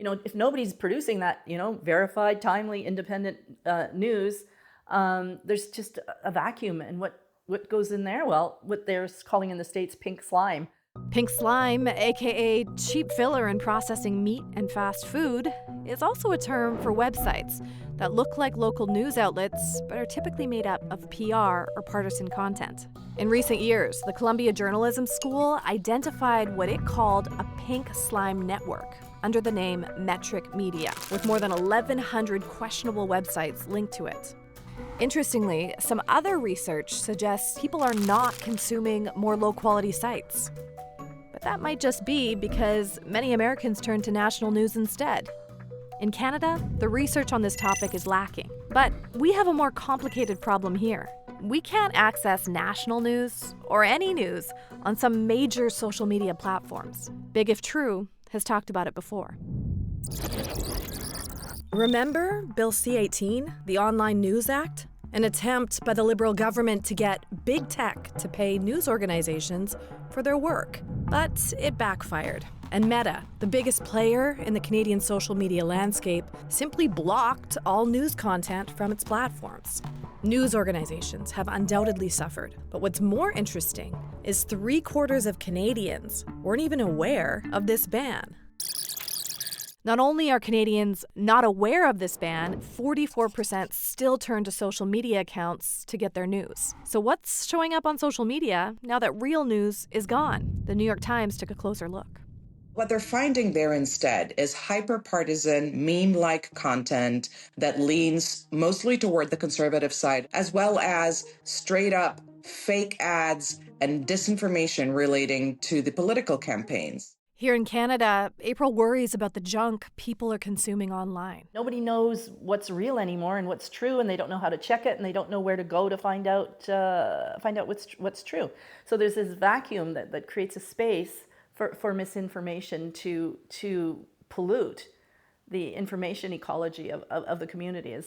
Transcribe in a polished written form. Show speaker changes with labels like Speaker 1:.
Speaker 1: if nobody's producing that, verified, timely, independent news, there's just a vacuum. And what goes in there? Well, what they're calling in the States pink slime.
Speaker 2: Pink slime, aka cheap filler in processing meat and fast food, is also a term for websites that look like local news outlets but are typically made up of PR or partisan content. In recent years, the Columbia Journalism School identified what it called a pink slime network under the name Metric Media, with more than 1,100 questionable websites linked to it. Interestingly, some other research suggests people are not consuming more low-quality sites. But that might just be because many Americans turn to national news instead. In Canada, the research on this topic is lacking. But we have a more complicated problem here. We can't access national news or any news on some major social media platforms. Big If True has talked about it before. Remember Bill C-18, the Online News Act? An attempt by the Liberal government to get big tech to pay news organizations for their work. But it backfired. And Meta, the biggest player in the Canadian social media landscape, simply blocked all news content from its platforms. News organizations have undoubtedly suffered. But what's more interesting is 3/4 of Canadians weren't even aware of this ban. Not only are Canadians not aware of this ban, 44% still turn to social media accounts to get their news. So what's showing up on social media now that real news is gone? The New York Times took a closer look.
Speaker 3: What they're finding there instead is hyper-partisan, meme-like content that leans mostly toward the conservative side, as well as straight-up fake ads and disinformation relating to the political campaigns.
Speaker 2: Here in Canada, April worries about the junk people are consuming online.
Speaker 1: Nobody knows what's real anymore and what's true, and they don't know how to check it, and they don't know where to go to find out what's true. So there's this vacuum that creates a space for misinformation to pollute the information ecology of the community.